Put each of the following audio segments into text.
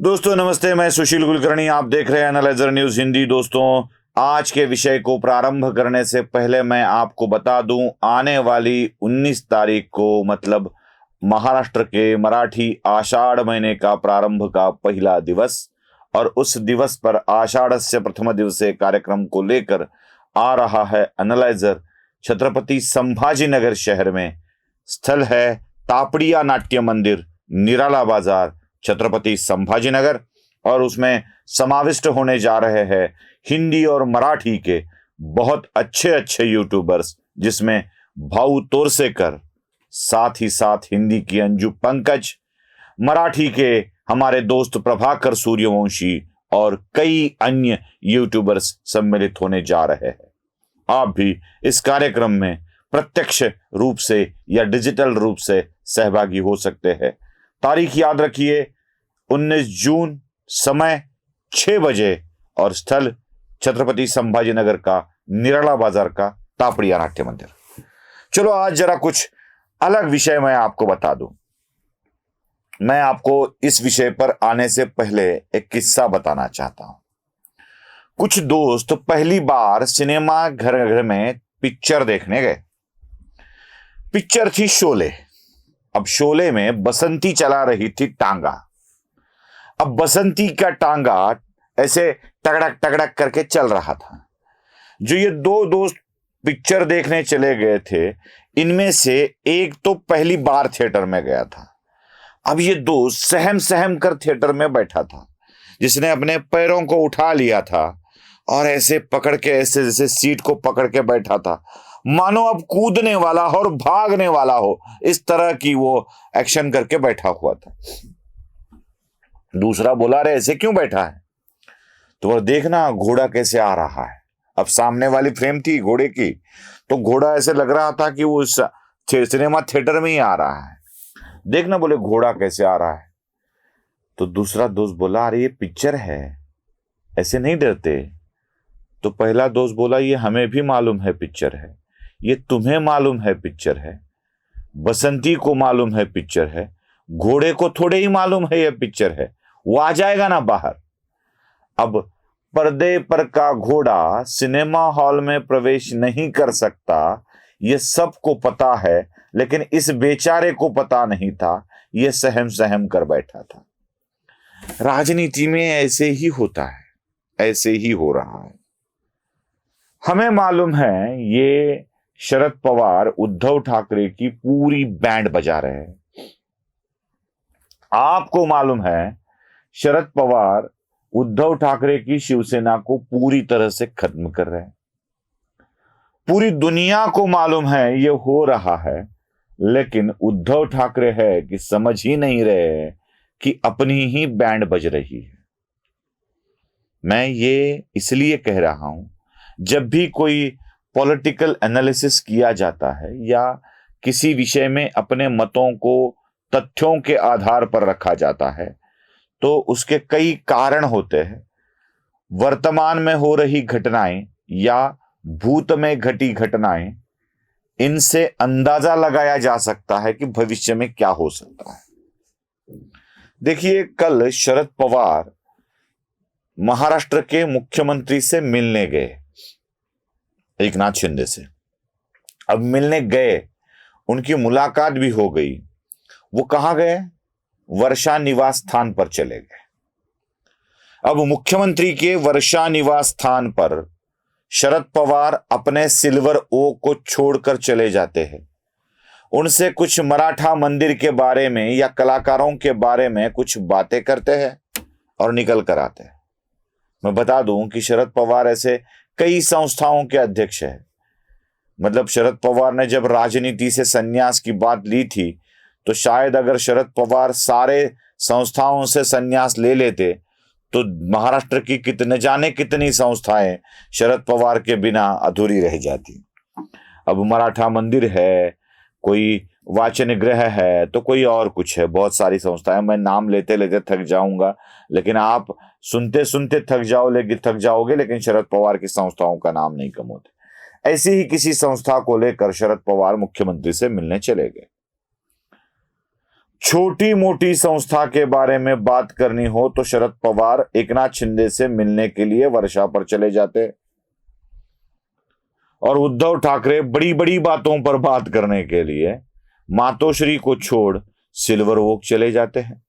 दोस्तों नमस्ते, मैं सुशील कुलकर्णी। आप देख रहे हैं एनालाइजर न्यूज हिंदी। दोस्तों, आज के विषय को प्रारंभ करने से पहले मैं आपको बता दूं, आने वाली 19 तारीख को मतलब महाराष्ट्र के मराठी आषाढ़ महीने का प्रारंभ का पहला दिवस, और उस दिवस पर आषाढ़स्य प्रथम दिवसे कार्यक्रम को लेकर आ रहा है एनालाइजर। छत्रपति संभाजीनगर शहर में स्थल है तापड़िया नाट्य मंदिर, निराला बाजार, छत्रपति संभाजीनगर, और उसमें समाविष्ट होने जा रहे हैं हिंदी और मराठी के बहुत अच्छे अच्छे यूट्यूबर्स, जिसमें भाऊ तोरसेकर, साथ ही साथ हिंदी की अंजू पंकज, मराठी के हमारे दोस्त प्रभाकर सूर्यवंशी और कई अन्य यूट्यूबर्स सम्मिलित होने जा रहे हैं। आप भी इस कार्यक्रम में प्रत्यक्ष रूप से या डिजिटल रूप से सहभागी हो सकते हैं। तारीख याद रखिए, 19 जून, समय 6 बजे, और स्थल छत्रपति संभाजीनगर का निराला बाजार का तापड़िया नाट्य मंदिर। चलो आज जरा कुछ अलग विषय मैं आपको बता दूं। मैं आपको इस विषय पर आने से पहले एक किस्सा बताना चाहता हूं। कुछ दोस्त पहली बार सिनेमा घर में पिक्चर देखने गए। पिक्चर थी शोले। अब शोले में बसंती चला रही थी टांगा। अब बसंती का टांगा ऐसे टगड़क टगड़क करके चल रहा था। जो ये दो दोस्त पिक्चर देखने चले गए थे, इनमें से एक तो पहली बार थिएटर में गया था। अब ये दोस्त सहम सहम कर थिएटर में बैठा था, जिसने अपने पैरों को उठा लिया था और ऐसे पकड़ के, ऐसे जैसे सीट को पकड़ के बैठा था, मानो अब कूदने वाला हो और भागने वाला हो, इस तरह की वो एक्शन करके बैठा हुआ था। दूसरा बोला, अरे ऐसे क्यों बैठा है? तो वह देखना घोड़ा कैसे आ रहा है। अब सामने वाली फ्रेम थी घोड़े की, तो घोड़ा ऐसे लग रहा था कि वो सिनेमा थिएटर में ही आ रहा है। देखना, बोले घोड़ा कैसे आ रहा है। तो दूसरा दोस्त बोला, अरे ये पिक्चर है, ऐसे नहीं डरते। तो पहला दोस्त बोला, ये हमें भी मालूम है पिक्चर है, ये तुम्हें मालूम है पिक्चर है, बसंती को मालूम है पिक्चर है, घोड़े को थोड़े ही मालूम है ये पिक्चर है, वो आ जाएगा ना बाहर। अब पर्दे पर का घोड़ा सिनेमा हॉल में प्रवेश नहीं कर सकता, ये सबको पता है, लेकिन इस बेचारे को पता नहीं था। ये सहम सहम कर बैठा था। राजनीति में ऐसे ही होता है, ऐसे ही हो रहा है। हमें मालूम है ये शरद पवार उद्धव ठाकरे की पूरी बैंड बजा रहे हैं। आपको मालूम है शरद पवार उद्धव ठाकरे की शिवसेना को पूरी तरह से खत्म कर रहे हैं। पूरी दुनिया को मालूम है ये हो रहा है, लेकिन उद्धव ठाकरे है कि समझ ही नहीं रहे कि अपनी ही बैंड बज रही है। मैं ये इसलिए कह रहा हूं, जब भी कोई पॉलिटिकल एनालिसिस किया जाता है या किसी विषय में अपने मतों को तथ्यों के आधार पर रखा जाता है, तो उसके कई कारण होते हैं। वर्तमान में हो रही घटनाएं या भूत में घटी घटनाएं, इनसे अंदाजा लगाया जा सकता है कि भविष्य में क्या हो सकता है। देखिए, कल शरद पवार महाराष्ट्र के मुख्यमंत्री से मिलने गए, एकनाथ शिंदे से। अब मिलने गए, उनकी मुलाकात भी हो गई। वो कहां गए? वर्षा निवास स्थान पर चले गए। अब मुख्यमंत्री के वर्षा निवास स्थान पर शरद पवार अपने सिल्वर ओ को छोड़कर चले जाते हैं। उनसे कुछ मराठा मंदिर के बारे में या कलाकारों के बारे में कुछ बातें करते हैं और निकल कर आते हैं। मैं बता दूं कि शरद पवार ऐसे कई संस्थाओं के अध्यक्ष हैं। मतलब शरद पवार ने जब राजनीति से संन्यास की बात ली थी, तो शायद अगर शरद पवार सारे संस्थाओं से संन्यास ले लेते, तो महाराष्ट्र की कितने जाने कितनी संस्थाएं शरद पवार के बिना अधूरी रह जाती। अब मराठा मंदिर है, कोई वाचन गृह है, तो कोई और कुछ है, बहुत सारी संस्थाएं। मैं नाम लेते लेते थक जाऊंगा, लेकिन आप सुनते सुनते थक जाओगे, लेकिन शरद पवार की संस्थाओं का नाम नहीं कम होते। ऐसी ही किसी संस्था को लेकर शरद पवार मुख्यमंत्री से मिलने चले गए। छोटी मोटी संस्था के बारे में बात करनी हो तो शरद पवार एकनाथ शिंदे से मिलने के लिए वर्षा पर चले जाते और उद्धव ठाकरे बड़ी बड़ी बातों पर बात करने के लिए मातोश्री को छोड़ सिल्वर ओक चले जाते हैं।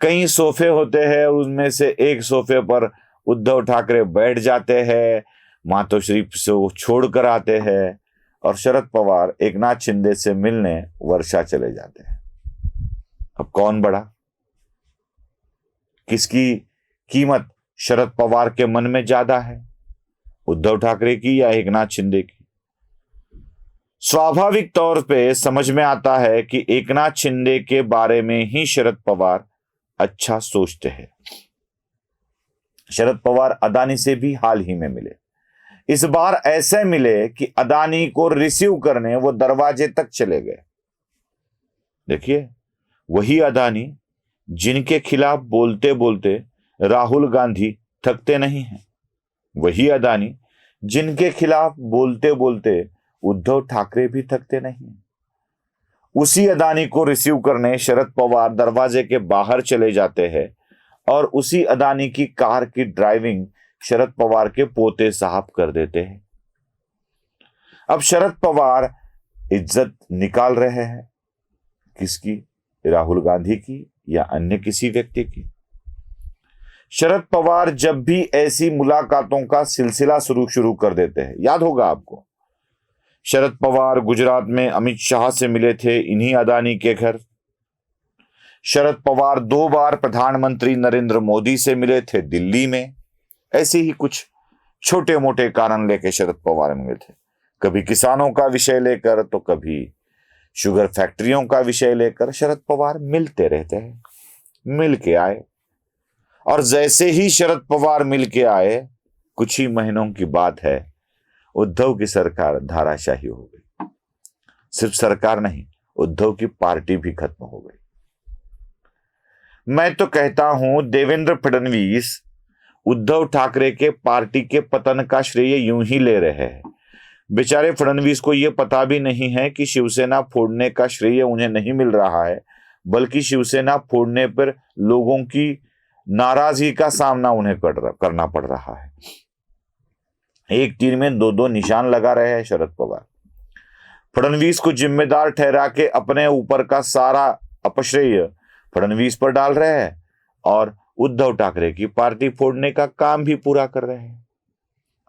कई सोफे होते हैं, उनमें से एक सोफे पर उद्धव ठाकरे बैठ जाते हैं, मातोश्री से वो छोड़ कर आते हैं और शरद पवार एकनाथ शिंदे से मिलने वर्षा चले जाते हैं। अब कौन बड़ा? किसकी कीमत शरद पवार के मन में ज्यादा है, उद्धव ठाकरे की या एकनाथ शिंदे की? स्वाभाविक तौर पे समझ में आता है कि एकनाथ शिंदे के बारे में ही शरद पवार अच्छा सोचते हैं। शरद पवार अदानी से भी हाल ही में मिले। इस बार ऐसे मिले कि अदानी को रिसीव करने वो दरवाजे तक चले गए। देखिए, वही अदानी जिनके खिलाफ बोलते बोलते राहुल गांधी थकते नहीं हैं, वही अदानी जिनके खिलाफ बोलते बोलते उद्धव ठाकरे भी थकते नहीं। उसी अदानी को रिसीव करने शरद पवार दरवाजे के बाहर चले जाते हैं और उसी अदानी की कार की ड्राइविंग शरद पवार के पोते साहब कर देते हैं। अब शरद पवार इज्जत निकाल रहे हैं, किसकी? राहुल गांधी की या अन्य किसी व्यक्ति की? शरद पवार जब भी ऐसी मुलाकातों का सिलसिला शुरू कर देते हैं, याद होगा आपको, शरद पवार गुजरात में अमित शाह से मिले थे इन्हीं अदानी के घर। शरद पवार 2 बार प्रधानमंत्री नरेंद्र मोदी से मिले थे दिल्ली में। ऐसे ही कुछ छोटे मोटे कारण लेकर शरद पवार मिले थे, कभी किसानों का विषय लेकर तो कभी शुगर फैक्ट्रियों का विषय लेकर शरद पवार मिलते रहते हैं। मिल के आए और जैसे ही शरद पवार मिल के आए, कुछ ही महीनों की बात है, उद्धव की सरकार धाराशाही हो गई। सिर्फ सरकार नहीं, उद्धव की पार्टी भी खत्म हो गई। मैं तो कहता हूं देवेंद्र फडणवीस उद्धव ठाकरे के पार्टी के पतन का श्रेय यूं ही ले रहे हैं। बेचारे फडणवीस को यह पता भी नहीं है कि शिवसेना फोड़ने का श्रेय उन्हें नहीं मिल रहा है, बल्कि शिवसेना फोड़ने पर लोगों की नाराजगी का सामना उन्हें करना पड़ रहा है। एक तीर में 2 निशान लगा रहे हैं शरद पवार। फडणवीस को जिम्मेदार ठहरा के अपने ऊपर का सारा अपश्रेय फडणवीस पर डाल रहे हैं और उद्धव ठाकरे की पार्टी फोड़ने का काम भी पूरा कर रहे हैं।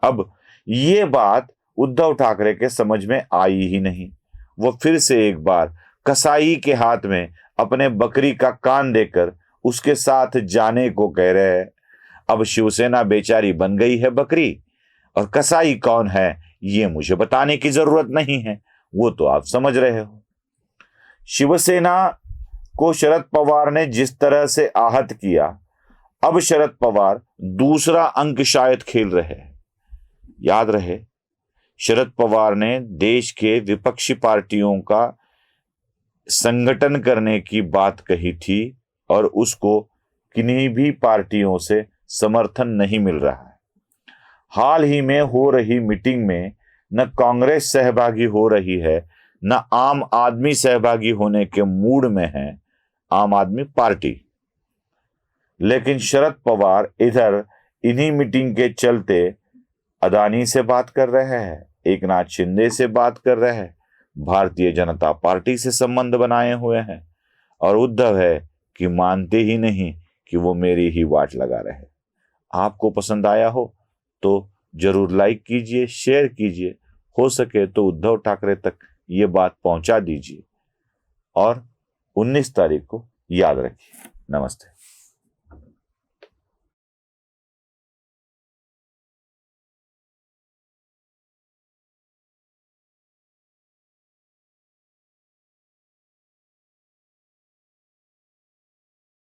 अब ये बात उद्धव ठाकरे के समझ में आई ही नहीं। वो फिर से एक बार कसाई के हाथ में अपने बकरी का कान देकर उसके साथ जाने को कह रहे हैं। अब शिवसेना बेचारी बन गई है बकरी और कसाई कौन है ये मुझे बताने की जरूरत नहीं है, वो तो आप समझ रहे हो। शिवसेना को शरद पवार ने जिस तरह से आहत किया, अब शरद पवार दूसरा अंक शायद खेल रहे हैं। याद रहे, शरद पवार ने देश के विपक्षी पार्टियों का संगठन करने की बात कही थी और उसको किन्हीं भी पार्टियों से समर्थन नहीं मिल रहा है। हाल ही में हो रही मीटिंग में न कांग्रेस सहभागी हो रही है, न आम आदमी सहभागी होने के मूड में है, आम आदमी पार्टी। लेकिन शरद पवार इधर इन्हीं मीटिंग के चलते अदानी से बात कर रहे हैं, एकनाथ शिंदे से बात कर रहे हैं, भारतीय जनता पार्टी से संबंध बनाए हुए हैं और उद्धव है कि मानते ही नहीं कि वो मेरी ही वाट लगा रहे। आपको पसंद आया हो तो जरूर लाइक कीजिए, शेयर कीजिए, हो सके तो उद्धव ठाकरे तक ये बात पहुंचा दीजिए और 19 तारीख को याद रखिए। नमस्ते।